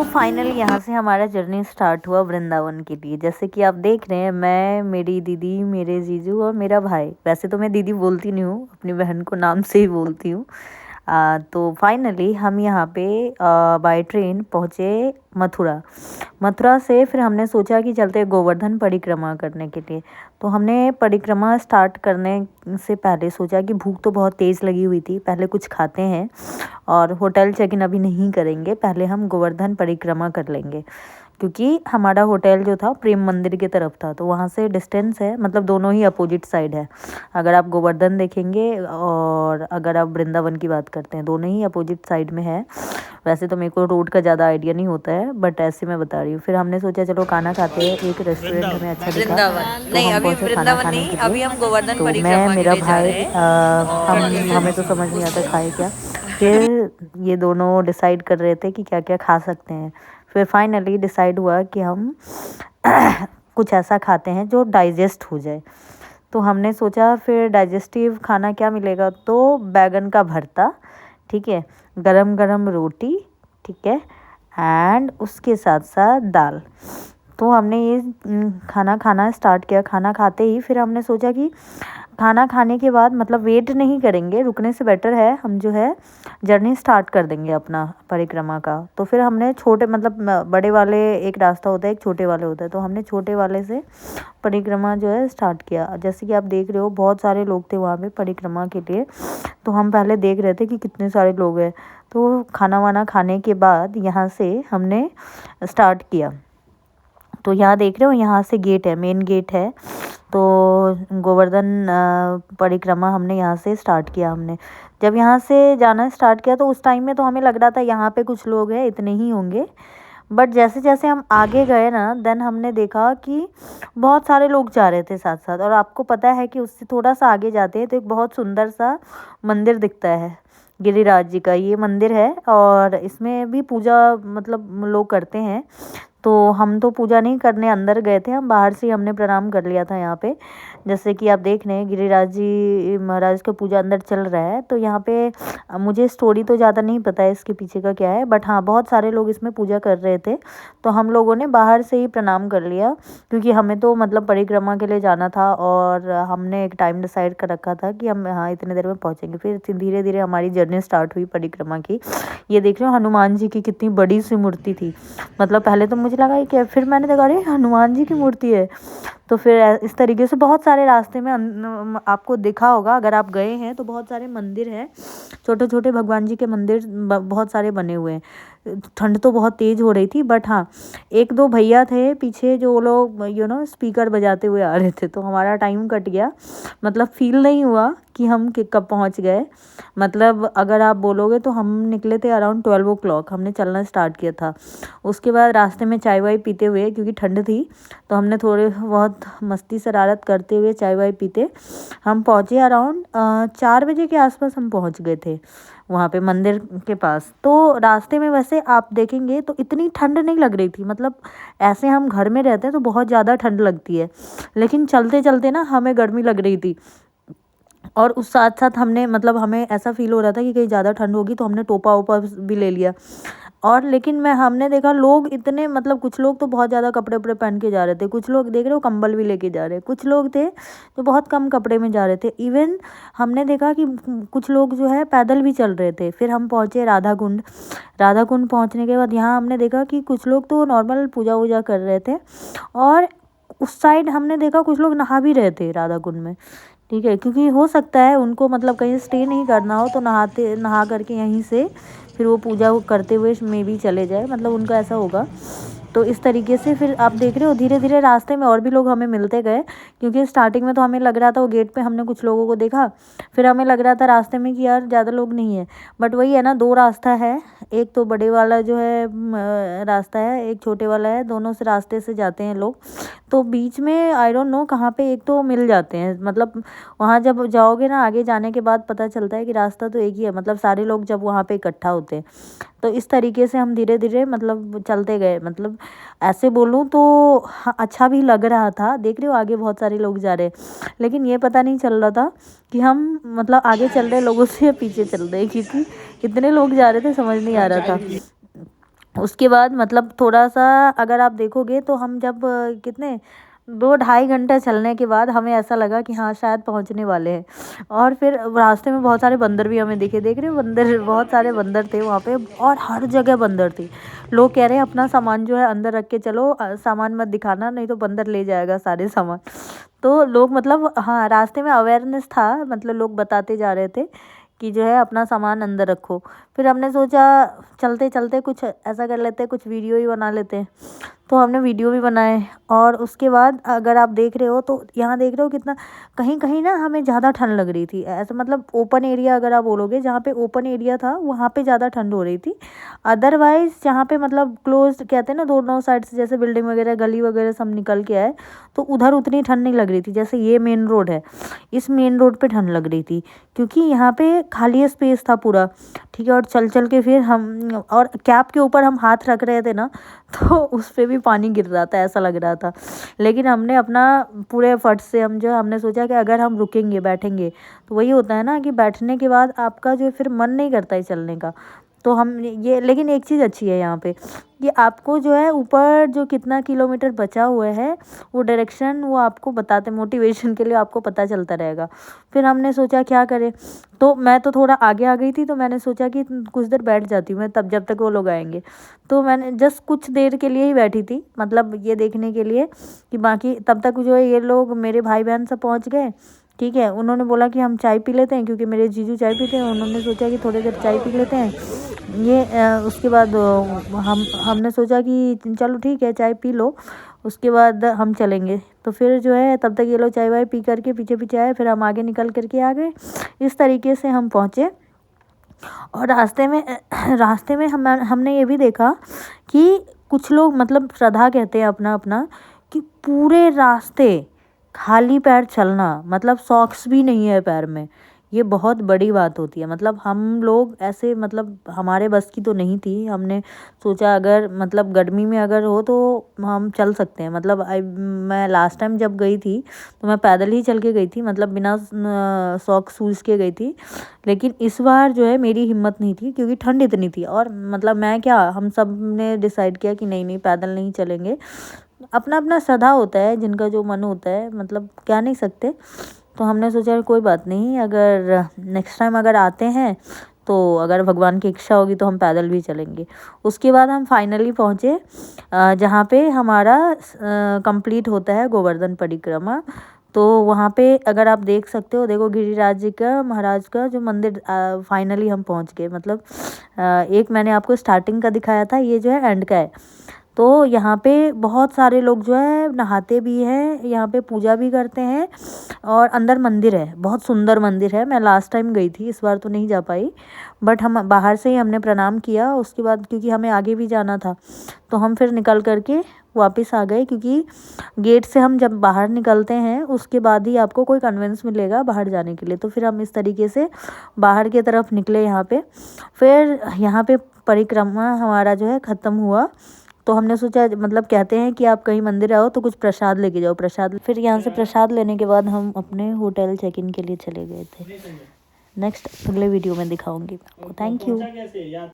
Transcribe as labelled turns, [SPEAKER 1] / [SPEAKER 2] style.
[SPEAKER 1] तो फाइनली यहाँ से हमारा जर्नी स्टार्ट हुआ वृंदावन के लिए। जैसे कि आप देख रहे हैं, मैं, मेरी दीदी, मेरे जीजू और मेरा भाई। वैसे तो मैं दीदी बोलती नहीं हूँ, अपनी बहन को नाम से ही बोलती हूँ। तो फाइनली हम यहाँ पे बाय ट्रेन पहुँचे मथुरा। मथुरा से फिर हमने सोचा कि चलते गोवर्धन परिक्रमा करने के लिए। तो हमने परिक्रमा स्टार्ट करने से पहले सोचा कि भूख तो बहुत तेज़ लगी हुई थी, पहले कुछ खाते हैं और होटल चेक इन अभी नहीं करेंगे, पहले हम गोवर्धन परिक्रमा कर लेंगे। क्योंकि हमारा होटल जो था प्रेम मंदिर की तरफ था, तो वहाँ से डिस्टेंस है, मतलब दोनों ही अपोजिट साइड है। अगर आप गोवर्धन देखेंगे और अगर आप वृंदावन की बात करते हैं, दोनों ही अपोजिट साइड में है। वैसे तो मेरे को रोड का ज़्यादा आइडिया नहीं होता है, बट ऐसे मैं बता रही हूँ। फिर हमने सोचा चलो खाना खाते हैं, एक रेस्टोरेंट हमें अच्छा दिखा, तो हम पहुँचे खाना खाने के लिए। तो मैं, मेरा भाई, हम हमें तो समझ नहीं आता खाए क्या। फिर ये दोनों डिसाइड कर रहे थे कि क्या क्या खा सकते हैं। फिर फाइनली डिसाइड हुआ कि हम कुछ ऐसा खाते हैं जो डाइजेस्ट हो जाए। तो हमने सोचा फिर डाइजेस्टिव खाना क्या मिलेगा, तो बैगन का भरता, ठीक है, गरम गरम रोटी, ठीक है, एंड उसके साथ साथ दाल। तो हमने ये खाना खाना स्टार्ट किया। खाना खाते ही फिर हमने सोचा कि खाना खाने के बाद मतलब वेट नहीं करेंगे, रुकने से बेटर है हम जो है जर्नी स्टार्ट कर देंगे अपना परिक्रमा का। तो फिर हमने छोटे मतलब बड़े वाले एक रास्ता होता है, एक छोटे वाले होता है, तो हमने छोटे वाले से परिक्रमा जो है स्टार्ट किया। जैसे कि आप देख रहे हो बहुत सारे लोग थे वहाँ पे परिक्रमा के लिए, तो हम पहले देख रहे थे कि कितने सारे लोग हैं। तो खाना वाना खाने के बाद यहाँ से हमने स्टार्ट किया। तो यहाँ देख रहे हो, यहाँ से गेट है, मेन गेट है। तो गोवर्धन परिक्रमा हमने यहाँ से स्टार्ट किया। हमने जब यहाँ से जाना स्टार्ट किया तो उस टाइम में तो हमें लग रहा था यहाँ पे कुछ लोग हैं, इतने ही होंगे। बट जैसे जैसे हम आगे गए ना, देन हमने देखा कि बहुत सारे लोग जा रहे थे साथ साथ। और आपको पता है कि उससे थोड़ा सा आगे जाते हैं तो एक बहुत सुंदर सा मंदिर दिखता है, गिरिराज जी का ये मंदिर है। और इसमें भी पूजा मतलब लोग करते हैं। तो हम तो पूजा नहीं करने अंदर गए थे, हम बाहर से ही हमने प्रणाम कर लिया था यहाँ पे। जैसे कि आप देख रहे हैं गिरिराज जी महाराज का पूजा अंदर चल रहा है। तो यहाँ पे मुझे स्टोरी तो ज़्यादा नहीं पता है इसके पीछे का क्या है, बट हाँ बहुत सारे लोग इसमें पूजा कर रहे थे। तो हम लोगों ने बाहर से ही प्रणाम कर लिया, क्योंकि हमें तो मतलब परिक्रमा के लिए जाना था और हमने एक टाइम डिसाइड कर रखा था कि हम हाँ इतने देर में पहुँचेंगे। फिर धीरे धीरे हमारी जर्नी स्टार्ट हुई परिक्रमा की। ये देख रहे हो हनुमान जी की कितनी बड़ी सी मूर्ति थी। मतलब पहले तो मुझे लगा कि, फिर मैंने देखा अरे हनुमान जी की मूर्ति है। तो फिर इस तरीके से बहुत सारे रास्ते में आपको दिखा होगा, अगर आप गए हैं तो बहुत सारे मंदिर हैं, छोटे छोटे भगवान जी के मंदिर बहुत सारे बने हुए हैं। ठंड तो बहुत तेज़ हो रही थी, बट हाँ एक दो भैया थे पीछे जो लोग स्पीकर बजाते हुए आ रहे थे, तो हमारा टाइम कट गया। मतलब फील नहीं हुआ कि हम कब पहुंच गए। मतलब अगर आप बोलोगे तो हम निकले थे अराउंड 12 o'clock, हमने चलना स्टार्ट किया था। उसके बाद रास्ते में चाय वाय पीते हुए, क्योंकि ठंड थी तो हमने थोड़े बहुत मस्ती शरारत करते हुए चाय वाय पीते हम पहुँचे। अराउंड 4 बजे के आसपास हम पहुँच गए थे वहाँ पे मंदिर के पास। तो रास्ते में वैसे आप देखेंगे तो इतनी ठंड नहीं लग रही थी। मतलब ऐसे हम घर में रहते हैं तो बहुत ज़्यादा ठंड लगती है, लेकिन चलते चलते ना हमें गर्मी लग रही थी। और उस साथ साथ हमने मतलब हमें ऐसा फील हो रहा था कि कहीं ज़्यादा ठंड होगी, तो हमने टोपा ओपा भी ले लिया। और लेकिन हमने देखा लोग इतने मतलब कुछ लोग तो बहुत ज़्यादा कपड़े उपड़े पहन के जा रहे थे, कुछ लोग देख रहे हो कंबल भी लेके जा रहे हैं, कुछ लोग थे जो बहुत कम कपड़े में जा रहे थे। इवन हमने देखा कि कुछ लोग जो है पैदल भी चल रहे थे। फिर हम पहुँचे राधा कुंड। राधा कुंड पहुँचने के बाद यहाँ हमने देखा कि कुछ लोग तो नॉर्मल पूजा वूजा कर रहे थे, और उस साइड हमने देखा कुछ लोग नहा भी रहे थे राधा कुंड में, ठीक है, क्योंकि हो सकता है उनको मतलब कहीं स्टे नहीं करना हो, तो नहा करके यहीं से फिर वो पूजा करते हुए में भी चले जाए, मतलब उनका ऐसा होगा। तो इस तरीके से फिर आप देख रहे हो धीरे धीरे रास्ते में और भी लोग हमें मिलते गए, क्योंकि स्टार्टिंग में तो हमें लग रहा था वो गेट पे हमने कुछ लोगों को देखा, फिर हमें लग रहा था रास्ते में कि यार ज़्यादा लोग नहीं है। बट वही है ना, दो रास्ता है, एक तो बड़े वाला जो है रास्ता है, एक छोटे वाला है, दोनों से रास्ते से जाते हैं लोग। तो बीच में आई डोंट नो कहाँ पे एक तो मिल जाते हैं। मतलब वहाँ जब जाओगे ना आगे जाने के बाद पता चलता है कि रास्ता तो एक ही है, मतलब सारे लोग जब वहाँ पे इकट्ठा होते हैं। तो इस तरीके से हम धीरे धीरे मतलब चलते गए। मतलब ऐसे बोलूँ तो हाँ, अच्छा भी लग रहा था। देख रहे हो आगे बहुत सारे लोग जा रहे हैं, लेकिन ये पता नहीं चल रहा था कि हम मतलब आगे चल रहे लोगों से या पीछे चल रहे, क्योंकि कितने लोग जा रहे थे समझ नहीं आ रहा था। उसके बाद मतलब थोड़ा सा अगर आप देखोगे तो हम जब कितने 2-2.5 घंटा चलने के बाद हमें ऐसा लगा कि हाँ शायद पहुंचने वाले हैं। और फिर रास्ते में बहुत सारे बंदर भी हमें दिखे, देख रहे हो बंदर, बहुत सारे बंदर थे वहाँ पे और हर जगह बंदर थे। लोग कह रहे हैं अपना सामान जो है अंदर रख के चलो, सामान मत दिखाना नहीं तो बंदर ले जाएगा सारे सामान। तो लोग मतलब हाँ रास्ते में अवेयरनेस था, मतलब लोग बताते जा रहे थे कि जो है अपना सामान अंदर रखो। फिर हमने सोचा चलते चलते कुछ ऐसा कर लेते हैं, कुछ वीडियो ही बना लेते हैं। तो हमने वीडियो भी बनाए। और उसके बाद अगर आप देख रहे हो तो यहाँ देख रहे हो कितना कहीं कहीं ना हमें ज़्यादा ठंड लग रही थी, ऐसा मतलब ओपन एरिया अगर आप बोलोगे जहाँ पे ओपन एरिया था वहाँ पे ज़्यादा ठंड हो रही थी। अदरवाइज़ जहाँ पे मतलब क्लोज कहते हैं ना दोनों साइड से, जैसे बिल्डिंग वगैरह गली वगैरह सब निकल के आए, तो उधर उतनी ठंड नहीं लग रही थी। जैसे ये मेन रोड है, इस मेन रोड पे ठंड लग रही थी क्योंकि यहाँ पे खाली स्पेस था पूरा, ठीक है। और चल चल के फिर हम और कैप के ऊपर हम हाथ रख रहे थे ना तो उस पर भी पानी गिर रहा था, ऐसा लग रहा था। लेकिन हमने अपना पूरे एफर्ट से हम जो हमने सोचा कि अगर हम रुकेंगे बैठेंगे तो वही होता है ना कि बैठने के बाद आपका जो फिर मन नहीं करता है चलने का। तो हम ये, लेकिन एक चीज़ अच्छी है यहाँ पे कि आपको जो है ऊपर जो कितना किलोमीटर बचा हुआ है वो डायरेक्शन वो आपको बताते, मोटिवेशन के लिए आपको पता चलता रहेगा। फिर हमने सोचा क्या करें, तो मैं तो थोड़ा आगे आ गई थी, तो मैंने सोचा कि कुछ देर बैठ जाती हूँ मैं तब जब तक वो लोग आएंगे। तो मैंने जस्ट कुछ देर के लिए ही बैठी थी, मतलब ये देखने के लिए कि बाकी तब तक जो है ये लोग मेरे भाई बहन सब पहुँच गए, ठीक है। उन्होंने बोला कि हम चाय पी लेते हैं क्योंकि मेरे जीजू चाय पीते हैं, उन्होंने सोचा कि थोड़ी देर चाय पी लेते हैं ये उसके बाद हमने सोचा कि चलो ठीक है चाय पी लो, उसके बाद हम चलेंगे। तो फिर जो है तब तक ये लोग चाय वाय पी करके पीछे पीछे आए, फिर हम आगे निकल करके आ गए। इस तरीके से हम पहुँचे। और रास्ते में हमने ये भी देखा कि कुछ लोग मतलब श्रद्धा कहते हैं अपना अपना कि पूरे रास्ते खाली पैर चलना, मतलब सॉक्स भी नहीं है पैर में, ये बहुत बड़ी बात होती है। मतलब हम लोग ऐसे मतलब हमारे बस की तो नहीं थी, हमने सोचा अगर मतलब गर्मी में अगर हो तो हम चल सकते हैं। मतलब मैं लास्ट टाइम जब गई थी तो मैं पैदल ही चल के गई थी, मतलब बिना सॉक्स शूज़ के गई थी। लेकिन इस बार जो है मेरी हिम्मत नहीं थी क्योंकि ठंड इतनी थी। और मतलब मैं क्या, हम सब ने डिसाइड किया कि नहीं नहीं पैदल नहीं चलेंगे, अपना अपना श्रद्धा होता है, जिनका जो मन होता है, मतलब कह नहीं सकते। तो हमने सोचा कोई बात नहीं, अगर नेक्स्ट टाइम अगर आते हैं तो अगर भगवान की इच्छा होगी तो हम पैदल भी चलेंगे। उसके बाद हम फाइनली पहुँचे जहाँ पे हमारा कंप्लीट होता है गोवर्धन परिक्रमा। तो वहाँ पे अगर आप देख सकते हो, देखो गिरिराज जी का महाराज का जो मंदिर, फाइनली हम पहुँच गए। मतलब एक मैंने आपको स्टार्टिंग का दिखाया था, ये जो है एंड का है। तो यहाँ पे बहुत सारे लोग जो है नहाते भी हैं, यहाँ पे पूजा भी करते हैं और अंदर मंदिर है, बहुत सुंदर मंदिर है। मैं लास्ट टाइम गई थी, इस बार तो नहीं जा पाई, बट हम बाहर से ही हमने प्रणाम किया। उसके बाद क्योंकि हमें आगे भी जाना था तो हम फिर निकल करके वापस आ गए, क्योंकि गेट से हम जब बाहर निकलते हैं उसके बाद ही आपको कोई कन्वेंस मिलेगा बाहर जाने के लिए। तो फिर हम इस तरीके से बाहर की तरफ निकले यहाँ पे। फिर यहाँ पे परिक्रमा हमारा जो है ख़त्म हुआ। तो हमने सोचा, मतलब कहते हैं कि आप कहीं मंदिर आओ तो कुछ प्रसाद लेके जाओ, प्रसाद। फिर यहाँ से प्रसाद लेने के बाद हम अपने होटल चेक इन के लिए चले गए थे। नेक्स्ट अगले वीडियो में दिखाऊंगी आपको। Thank you.